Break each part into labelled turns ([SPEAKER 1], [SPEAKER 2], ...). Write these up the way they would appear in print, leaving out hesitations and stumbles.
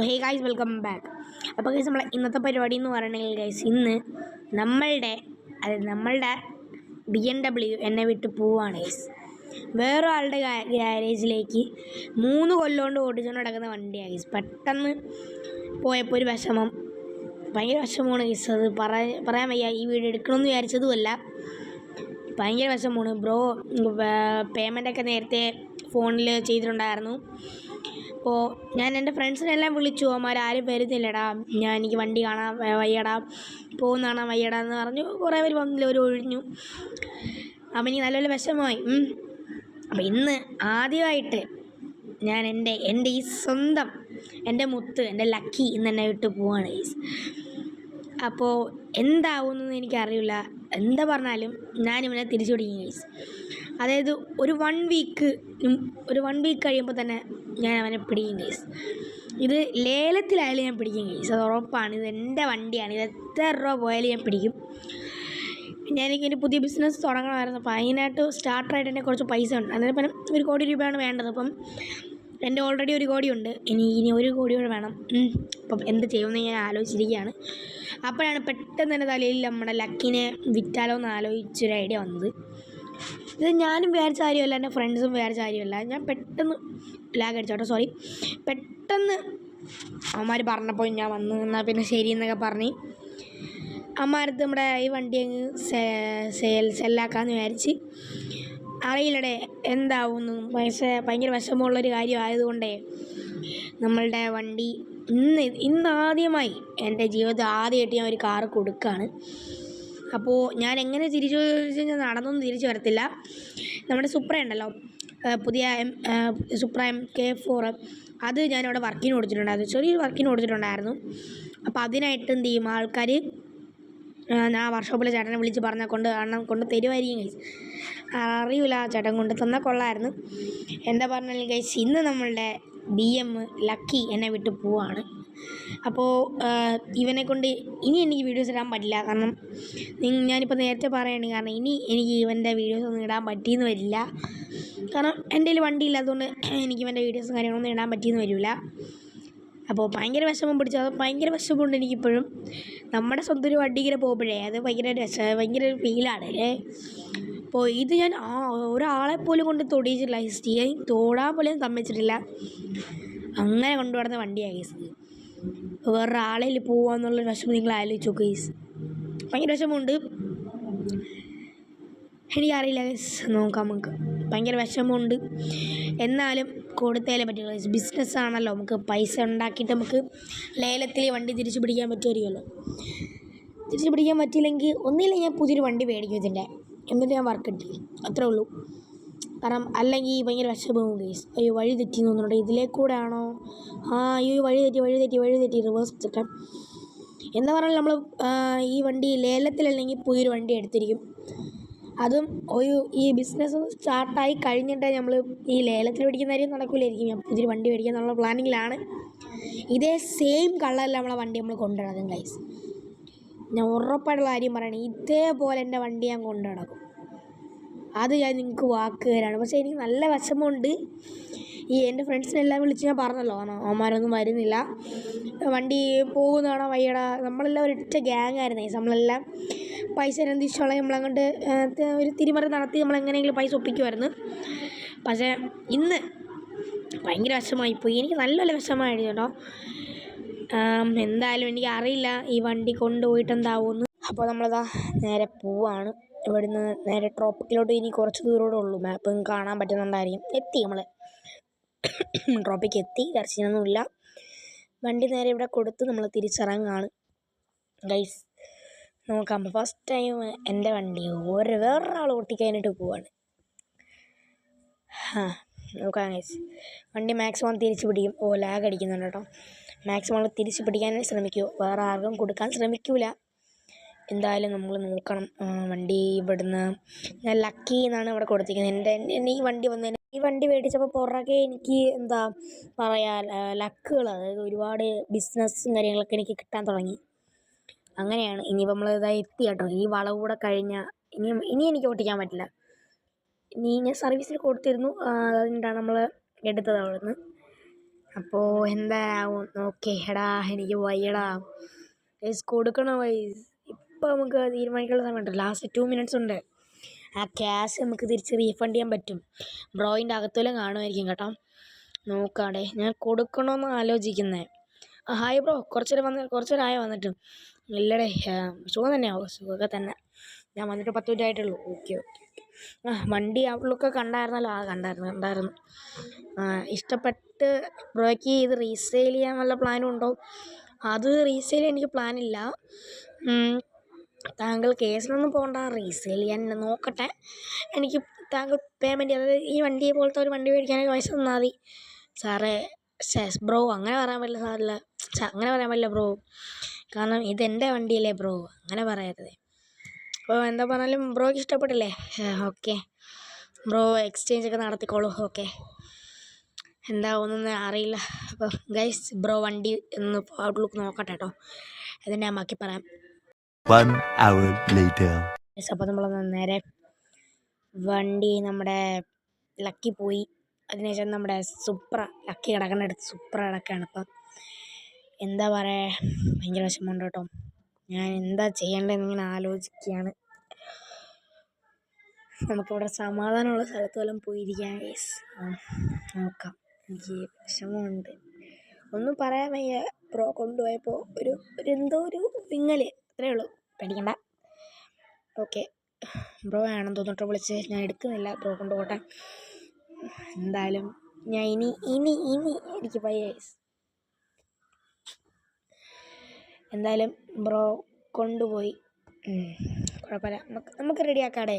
[SPEAKER 1] Hey guys, welcome back. അപ്പോൾ guys, നമ്മളെ ഇന്നത്തെ പരിപാടി എന്ന് പറയണമെങ്കിൽ ഗൈസ്, ഇന്ന് നമ്മളുടെ BMW എന്നെ വിട്ട് പോവാണ് ഗൈസ്. വേറെ ആളുടെ ഗ്യാരേജിലേക്ക് 3 കൊല്ലം കൊണ്ട് ഓടിച്ചുകൊണ്ട് നടക്കുന്ന വണ്ടിയാണ് ഗൈസ്. പെട്ടെന്ന് പോയപ്പോൾ ഒരു വിഷമം, ഭയങ്കര വിഷമമാണ് ഗൈസ്. അത് പറയാൻ വയ്യ. ഈ വീഡിയോ എടുക്കണമെന്ന് വിചാരിച്ചതുമല്ല, ഭയങ്കര വിഷമമാണ് ബ്രോ. പേയ്മെൻറ്റൊക്കെ നേരത്തെ ഫോണിൽ ചെയ്തിട്ടുണ്ടായിരുന്നു. അപ്പോൾ ഞാൻ എൻ്റെ ഫ്രണ്ട്സിനെല്ലാം വിളിച്ചു. അവന്മാരാരും വരുന്നില്ലടാ, എനിക്ക് വണ്ടി കാണാൻ വയ്യടാ, പോകുന്നതാണ് വയ്യടാ എന്ന് പറഞ്ഞു. കുറേ പേര് വന്നില്ല, ഒരു ഒഴിഞ്ഞു. അപ്പം എനിക്ക് നല്ലപോലെ വിഷമമായി. അപ്പം ഇന്ന് ആദ്യമായിട്ട് ഞാൻ എൻ്റെ ഈ സ്വന്തം എൻ്റെ മുത്ത്, എൻ്റെ ലക്കി ഇന്ന് എന്നെ വിട്ട് പോവാണ് ഗൈസ്. അപ്പോൾ എന്താവുമെന്ന് എനിക്കറിയില്ല. എന്താ പറഞ്ഞാലും ഞാനിവനെ തിരിച്ചു പിടിക്കും ഗൈസ്. അതായത് ഒരു വൺ വീക്ക് കഴിയുമ്പോൾ തന്നെ ഞാൻ അവനെ പിടിക്കും ഗൈസ്. ഇത് ലേലത്തിലായാലും ഞാൻ പിടിക്കും ഗൈസ്, അത് ഉറപ്പാണ്. ഇത് എൻ്റെ വണ്ടിയാണ്. ഇത് എത്ര രൂപ പോയാലും ഞാൻ പിടിക്കും. എനിക്കൊരു പുതിയ ബിസിനസ് തുടങ്ങണമായിരുന്നു. അപ്പോൾ അതിനായിട്ട് സ്റ്റാർട്ടറായിട്ട് തന്നെ കുറച്ച് പൈസ ഉണ്ട്. അന്നേരം 1 കോടി രൂപയാണ് വേണ്ടത്. അപ്പം എൻ്റെ ഓൾറെഡി 1 കോടിയുണ്ട്. ഇനി 1 കോടി കൂടെ വേണം. അപ്പം എന്ത് ചെയ്യുമെന്ന് ഞാൻ ആലോചിച്ചിരിക്കുകയാണ്. അപ്പോഴാണ് പെട്ടെന്ന് എൻ്റെ തലയിൽ നമ്മുടെ ലക്കിനെ വിറ്റാലോ എന്ന് ആലോചിച്ചൊരു ഐഡിയ വന്നത്. ഇത് ഞാനും വിചാരിച്ച കാര്യമല്ല, എൻ്റെ ഫ്രണ്ട്സും വിചാരിച്ച കാര്യമല്ല. ഞാൻ പെട്ടെന്ന് പെട്ടെന്ന് അവന്മാർ പറഞ്ഞപ്പോൾ ഞാൻ വന്ന് എന്നാൽ പിന്നെ ശരി എന്നൊക്കെ പറഞ്ഞ് അമ്മാരത്ത് നമ്മുടെ ഈ വണ്ടി അങ്ങ് സെല്ലാക്കാമെന്ന് വിചാരിച്ച്. അറിയില്ലടേ എന്താവുന്നു. ഭയങ്കര വിഷമമുള്ളൊരു കാര്യമായതുകൊണ്ടേ നമ്മളുടെ വണ്ടി ഇന്നാദ്യമായി എൻ്റെ ജീവിതത്തിൽ ആദ്യമായിട്ട് ഞാൻ ഒരു കാറ് കൊടുക്കുകയാണ്. അപ്പോൾ ഞാൻ എങ്ങനെ തിരിച്ചു കഴിഞ്ഞാൽ നടന്നൊന്നും തിരിച്ചു വരത്തില്ല. നമ്മുടെ സുപ്ര ഉണ്ടല്ലോ, പുതിയ സുപ്ര MK4, അത് ഞാനിവിടെ വർക്കിന് കൊടുത്തിട്ടുണ്ടായിരുന്നു. ചെറിയൊരു വർക്കിന് കൊടുത്തിട്ടുണ്ടായിരുന്നു. അപ്പോൾ അതിനായിട്ട് എന്ത് ചെയ്യും ആൾക്കാർ, ഞാൻ വർക്ക്ഷോപ്പിലെ ചേട്ടനെ വിളിച്ച് പറഞ്ഞാൽ കൊണ്ട് തരുമായിരിക്കും ഗൈസ്. അറിയില്ല, ചേട്ടൻ കൊണ്ട് തന്നാൽ കൊള്ളായിരുന്നു. എന്താ പറഞ്ഞാലും ഗൈസ്, ഇന്ന് നമ്മളുടെ BM ലക്കി എന്നെ വിട്ട് പോവാണ്. അപ്പോൾ ഇവനെ കൊണ്ട് ഇനി എനിക്ക് വീഡിയോസ് ഇടാൻ പറ്റില്ല. കാരണം ഞാനിപ്പോൾ നേരത്തെ പറയുകയാണ്, കാരണം ഇനി എനിക്ക് ഇവൻ്റെ വീഡിയോസ് ഒന്നും ഇടാൻ പറ്റിയെന്ന് വരില്ല. കാരണം എൻ്റെ കയ്യിൽ വണ്ടി ഇല്ലാത്തതുകൊണ്ട് എനിക്ക് ഇവൻ്റെ വീഡിയോസും കാര്യങ്ങളൊന്നും ഇടാൻ പറ്റിയെന്ന് വരില്ല. അപ്പോൾ ഭയങ്കര വിഷമം പിടിച്ചു. അത് ഭയങ്കര വിഷമമുണ്ട് എനിക്കിപ്പോഴും. നമ്മുടെ സ്വന്തം ഒരു വണ്ടി ഇങ്ങനെ പോകുമ്പോഴേ അത് ഭയങ്കര ഒരു ഫീലാണ് അല്ലേ. അപ്പോൾ ഇത് ഞാൻ ഒരാളെ പോലും കൊണ്ട് തൊടിയിച്ചിട്ടില്ല. സ്റ്റിയറിങ് തൊടാൻ പോലും സമ്മതിച്ചിട്ടില്ല. അങ്ങനെ കൊണ്ടുപോകുന്ന വണ്ടിയാണ് ഗൈസ്. വേറൊരാളെ പോവാന്നുള്ളൊരു വിഷമം നിങ്ങൾ ആലോചിച്ചു നോക്ക് ഗൈസ്. ഭയങ്കര വിഷമമുണ്ട്. എനിക്കറിയില്ല ഗൈസ്, നോക്കാം നമുക്ക്. ഭയങ്കര വിഷമമുണ്ട്. എന്നാലും കൊടുത്താലേ പറ്റുള്ളൂ ഗൈസ്. ബിസിനസ്സാണല്ലോ, നമുക്ക് പൈസ ഉണ്ടാക്കിയിട്ട് നമുക്ക് ലേലത്തിൽ വണ്ടി തിരിച്ചു പിടിക്കാൻ പറ്റുമായിരിക്കുമല്ലോ. തിരിച്ചു പിടിക്കാൻ പറ്റിയില്ലെങ്കിൽ ഒന്നുമില്ല, ഞാൻ പുതിയൊരു വണ്ടി മേടിക്കും ഇതിൻ്റെ, എന്നിട്ട് ഞാൻ വർക്ക് ഇട്ടില്ല. അത്രേ ഉള്ളൂ. കാരണം അല്ലെങ്കിൽ ഭയങ്കര വിഷമവും ഗൈസ്. അയ്യോ വഴി തെറ്റി തോന്നുന്നുണ്ട്. ഇതിലേക്കൂടെ ആണോ? അയ്യോ വഴി തെറ്റി റിവേഴ്സ് എടുക്കാൻ. എന്താ പറഞ്ഞാൽ നമ്മൾ ഈ വണ്ടി ലേലത്തിലല്ലെങ്കിൽ പുതിയൊരു വണ്ടി എടുത്തിരിക്കും. അതും ഈ ബിസിനസ് സ്റ്റാർട്ടായി കഴിഞ്ഞിട്ട് നമ്മൾ ഈ ലേലത്തിൽ മേടിക്കുന്ന കാര്യം നടക്കില്ലായിരിക്കും. ഞാൻ പുതിയൊരു വണ്ടി മേടിക്കുക എന്നുള്ള പ്ലാനിങ്ങിലാണ്. ഇതേ സെയിം കളറിൽ നമ്മളെ വണ്ടി നമ്മൾ കൊണ്ടുനടക്കും ഗൈസ്. ഞാൻ ഉറപ്പായിട്ടുള്ള കാര്യം പറയണേ, ഇതേപോലെ എൻ്റെ വണ്ടി ഞാൻ കൊണ്ടു നടക്കും. അത് ഞാൻ നിങ്ങൾക്ക് വാക്ക് തരാണ്. പക്ഷേ എനിക്ക് നല്ല വിഷമമുണ്ട്. എൻ്റെ ഫ്രണ്ട്സിനെല്ലാം വിളിച്ച് ഞാൻ പറഞ്ഞല്ലോ, അവന്മാരൊന്നും വരുന്നില്ല, വണ്ടി പോകുന്നതാണോ വയ്യടാ. നമ്മളെല്ലാം ഒരൊറ്റ ഗ്യാങ് ആയിരുന്നേ. നമ്മളെല്ലാം പൈസ തിരിച്ചോളാം, നമ്മളങ്ങോട്ട് ഒരു തിരിമറി നടത്തി നമ്മളെങ്ങനെയെങ്കിലും പൈസ ഒപ്പിക്കുമായിരുന്നു. പക്ഷേ ഇന്ന് ഭയങ്കര വിഷമമായിപ്പോയി. എനിക്ക് നല്ലപോലെ വിഷമമായിരുന്നു കേട്ടോ. എന്തായാലും എനിക്ക് അറിയില്ല ഈ വണ്ടി കൊണ്ടുപോയിട്ട് എന്താവുമെന്ന്. അപ്പോൾ നമ്മളിതാ നേരെ പോവാണ്. ഇവിടുന്ന് നേരെ ട്രോപ്പിക്കിലോട്ട് ഇനി കുറച്ച് ദൂരോടെ ഉള്ളൂ. മാപ്പ് കാണാൻ പറ്റുന്നുണ്ടായിരിക്കും. എത്തി, നമ്മൾ ട്രോപ്പിക്ക് എത്തി. ദർശനമൊന്നുമില്ല. വണ്ടി നേരെ ഇവിടെ കൊടുത്ത് നമ്മൾ തിരിച്ചിറങ്ങാണ് ഗൈസ്. നോക്കാം. ഫസ്റ്റ് ടൈം എൻ്റെ വണ്ടി വേറൊരാൾ ഓട്ടിക്കാനായിട്ട് പോവാണ്. നോക്കാം ഗൈസ്. വണ്ടി മാക്സിമം തിരിച്ച് പിടിക്കും. ലാഗ് അടിക്കുന്നുണ്ട് കേട്ടോ. മാക്സിമം തിരിച്ച് പിടിക്കാനേ ശ്രമിക്കൂ, വേറെ ആർക്കും കൊടുക്കാൻ ശ്രമിക്കൂല. എന്തായാലും നമ്മൾ നോക്കണം. വണ്ടി ഇവിടുന്ന് ഞാൻ ലക്കി എന്നാണ് ഇവിടെ കൊടുത്തിരിക്കുന്നത്. എൻ്റെ ഈ വണ്ടി മേടിച്ചപ്പോൾ പുറകെ എനിക്ക് എന്താ പറയുക, ലക്കുകൾ, അതായത് ഒരുപാട് ബിസിനസ്സും കാര്യങ്ങളൊക്കെ എനിക്ക് കിട്ടാൻ തുടങ്ങി. അങ്ങനെയാണ്. ഇനിയിപ്പോൾ നമ്മൾ എത്തി കേട്ടോ. ഈ വളവ് കൂടെ കഴിഞ്ഞാൽ ഇനി എനിക്ക് ഓട്ടിക്കാൻ പറ്റില്ല. ഇനി ഞാൻ സർവീസിൽ കൊടുത്തിരുന്നു, അതുകൊണ്ടാണ് നമ്മൾ എടുത്തത് അവിടെ നിന്ന്. അപ്പോൾ എന്താ ഓക്കെ എടാ എനിക്ക് വയ്യടാ ഗൈസ് കൊടുക്കണോ ഗൈസ്. ഇപ്പോൾ നമുക്ക് തീരുമാനിക്കാനുള്ള സമയമുണ്ട്. ലാസ്റ്റ് 2 minutes ഉണ്ട്. ആ ക്യാഷ് നമുക്ക് തിരിച്ച് റീഫണ്ട് ചെയ്യാൻ പറ്റും. ബ്രോയിൻ്റെ അകത്തോലും കാണുമായിരിക്കും കേട്ടോ. നോക്കാടെ ഞാൻ കൊടുക്കണമെന്ന് ആലോചിക്കുന്നത്. ഹായ് ബ്രോ, കുറച്ചേരായോ വന്നിട്ട്? ഇല്ലടേ, സുഖം തന്നെയാവും. സുഖമൊക്കെ തന്നെ. ഞാൻ വന്നിട്ട് 10 minute ആയിട്ടുള്ളൂ. ഓക്കെ. വണ്ടി ഔട്ട്ലുക്ക് കണ്ടായിരുന്നല്ലോ. കണ്ടായിരുന്നു. ഇഷ്ടപ്പെട്ട് ബ്രോയ്ക്ക് ഇത് റീസെയിൽ ചെയ്യാൻ വല്ല പ്ലാനും ഉണ്ടോ? അത് റീസെയിൽ ചെയ്യാൻ എനിക്ക് പ്ലാനില്ല. താങ്കൾ കേസിനൊന്നും പോകണ്ട, റീസെയിൽ ചെയ്യാൻ നോക്കട്ടെ. എനിക്ക് താങ്കൾ പേയ്മെൻറ്റ്, അതായത് ഈ വണ്ടിയെ പോലത്തെ ഒരു വണ്ടി മേടിക്കാനൊക്കെ പൈസ തന്നാൽ മതി. സാറേ ബ്രോ അങ്ങനെ പറയാൻ പറ്റില്ല സാറില്ല. അങ്ങനെ പറയാൻ പറ്റില്ല ബ്രോ, കാരണം ഇതെൻ്റെ വണ്ടിയല്ലേ ബ്രോ, അങ്ങനെ പറയരുത്. അപ്പോൾ എന്താ പറഞ്ഞാലും ബ്രോയ്ക്ക് ഇഷ്ടപ്പെട്ടില്ലേ? ഓക്കെ ബ്രോ, എക്സ്ചേഞ്ച് ഒക്കെ നടത്തിക്കോളൂ. ഓക്കെ, എന്താവുമെന്ന് അറിയില്ല. അപ്പോൾ ഗൈസ്, ബ്രോ വണ്ടി ഒന്ന് ഔട്ട്ലുക്ക് നോക്കട്ടെ കേട്ടോ, അതിന് ഞാൻ ബാക്കി പറയാം.
[SPEAKER 2] 1 hour later.
[SPEAKER 1] അപ്പോൾ നമ്മൾ നേരെ വണ്ടി നമ്മുടെ ലക്കി പോയി. അതിനുശേഷം നമ്മുടെ സുപ്ര, ലക്കി കിടക്കുന്നിടത്ത് സുപ്ര കിടക്കുകയാണ്. അപ്പം എന്താ പറയുക, ഭയങ്കര വിഷമമുണ്ട് കേട്ടോ. ഞാൻ എന്താ ചെയ്യേണ്ടതെന്ന് ഇങ്ങനെ ആലോചിക്കുകയാണ്. നമുക്കിവിടെ സമാധാനമുള്ള സ്ഥലത്ത് വല്ലതും പോയിരിക്കാം ഗൈസ്. നോക്കാം. എനിക്ക് വിഷമമുണ്ട്, ഒന്നും പറയാൻ വയ്യ. ബ്രോ കൊണ്ടുപോയപ്പോൾ എന്തോ ഒരു വിങ്ങല്, അത്രയേ ഉള്ളൂ. പേടിക്കണ്ട. ഓക്കെ, ബ്രോ ആണെന്ന് തോന്നിട്ട് വിളിച്ച് ഞാൻ എടുക്കുന്നില്ല. ബ്രോ കൊണ്ടുപോട്ടെ. എന്തായാലും ഞാൻ ഇനി എനിക്ക് വയ്യ ഗൈസ്. എന്തായാലും ബ്രോ കൊണ്ടുപോയി, കുഴപ്പമില്ല. നമുക്ക് റെഡിയാക്കാടെ.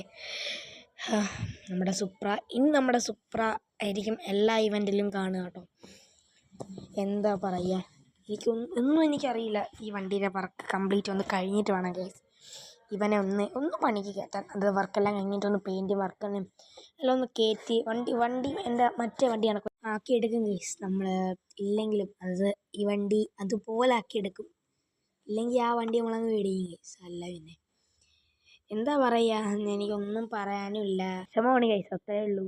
[SPEAKER 1] നമ്മുടെ സുപ്ര ആയിരിക്കും എല്ലാ ഇവൻറ്റിലും കാണുക കേട്ടോ. എന്താ പറയുക, എനിക്കറിയില്ല. ഈ വണ്ടീൻ്റെ വർക്ക് കംപ്ലീറ്റ് ഒന്ന് കഴിഞ്ഞിട്ട് വേണം ഗൈസ് ഇവനെ ഒന്ന് പണിക്ക് കയറ്റാൻ. അത് വർക്കെല്ലാം കഴിഞ്ഞിട്ടൊന്ന് പെയിൻറ്റ് വർക്കെല്ലാം എല്ലാം ഒന്ന് കയറ്റി വണ്ടി എൻ്റെ മറ്റേ വണ്ടിയാണ് ആക്കിയെടുക്കും ഗൈസ്. നമ്മൾ ഇല്ലെങ്കിലും ഈ വണ്ടി അതുപോലെ ആക്കിയെടുക്കും. ഇല്ലെങ്കിൽ ആ വണ്ടി നമ്മളങ്ങ് മേടിക്കും ഗൈസ്. അല്ല പിന്നെ എന്താ പറയുക, എനിക്കൊന്നും പറയാനും ഇല്ല. ക്ഷമമാണ് ഗൈസ്, അത്രയേ ഉള്ളൂ.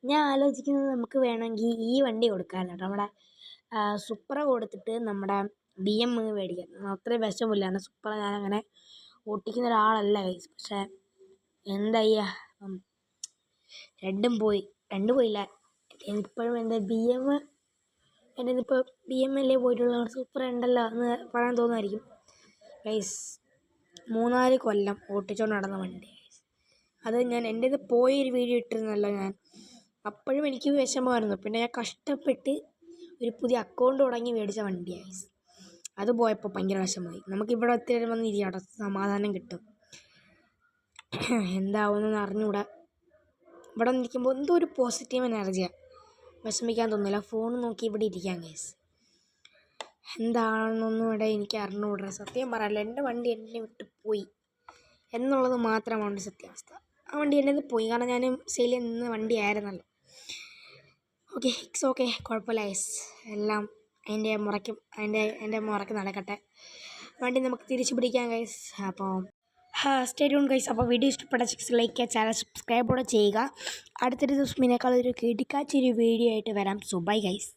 [SPEAKER 1] ഞാൻ ആലോചിക്കുന്നത് നമുക്ക് വേണമെങ്കിൽ ഈ വണ്ടി കൊടുക്കാം കേട്ടോ. നമ്മുടെ സുപ്ര കൊടുത്തിട്ട് നമ്മുടെ BM മേടിക്കാം. അത്രയും വിഷമില്ല. സുപ്ര ഞാനങ്ങനെ ഓട്ടിക്കുന്ന ഒരാളല്ല ഗൈസ്. പക്ഷേ എന്താ ചെയ്യുക, രണ്ടും പോയില്ല. ഇപ്പോഴും എൻ്റെ ഇപ്പോൾ BM അല്ലേ പോയിട്ടുള്ള സുപ്ര ഉണ്ടല്ലോ എന്ന് പറയാൻ തോന്നുമായിരിക്കും ഗൈസ്. 3-4 കൊല്ലം ഓട്ടിച്ചുകൊണ്ട് നടന്ന വണ്ടി ഗൈസ്. അത് ഞാൻ എൻ്റെ ഇത് പോയൊരു വീഡിയോ ഇട്ടിരുന്നല്ലോ ഞാൻ. അപ്പോഴും എനിക്ക് വിഷമമായിരുന്നു. പിന്നെ ഞാൻ കഷ്ടപ്പെട്ട് ഒരു പുതിയ അക്കൗണ്ട് തുടങ്ങി മേടിച്ച വണ്ടിയാണ് ഗൈസ്. അത് പോയപ്പോൾ ഭയങ്കര വിഷമമായി. നമുക്കിവിടെ ഒത്തിരി വന്ന് ഇരിക്കട്ടെ, സമാധാനം കിട്ടും. എന്താവുമെന്ന് അറിഞ്ഞുകൂടാ. ഇവിടെ നിൽക്കുമ്പോൾ എന്തോ ഒരു പോസിറ്റീവ് എനർജിയാണ്, വിഷമിക്കാൻ തോന്നില്ല. ഫോൺ നോക്കി ഇവിടെ ഇരിക്കാം ഗൈസ്. എന്താണെന്നൊന്നും ഇവിടെ എനിക്ക് അറിഞ്ഞുകൂടാ. സത്യം പറയാമല്ലോ, എൻ്റെ വണ്ടി എന്നെ വിട്ട് പോയി എന്നുള്ളത് മാത്രമാണ് സത്യാവസ്ഥ. ആ വണ്ടി എന്നെ പോയി, കാരണം ഞാൻ സെയിൽ നിന്ന് വണ്ടി ആയിരുന്നല്ലോ. ഓക്കെ, ഇറ്റ്സ് ഓക്കെ, കുഴപ്പമില്ല ഗൈസ്. എല്ലാം എൻ്റെ മുറയ്ക്ക് നടക്കട്ടെ. വണ്ടി നമുക്ക് തിരിച്ചു പിടിക്കാം ഗൈസ്. അപ്പോൾ സ്റ്റേ ട്യൂൺ ഗൈസ്. അപ്പോൾ വീഡിയോ ഇഷ്ടപ്പെട്ട ലൈക്ക് ചെയ്യുക, ചാനൽ സബ്സ്ക്രൈബ് കൂടെ ചെയ്യുക. അടുത്തൊരു ദിവസം ഇതിനേക്കാൾ ഒരു കിടക്കാച്ചൊരു വീഡിയോ ആയിട്ട് വരാം. So bye guys.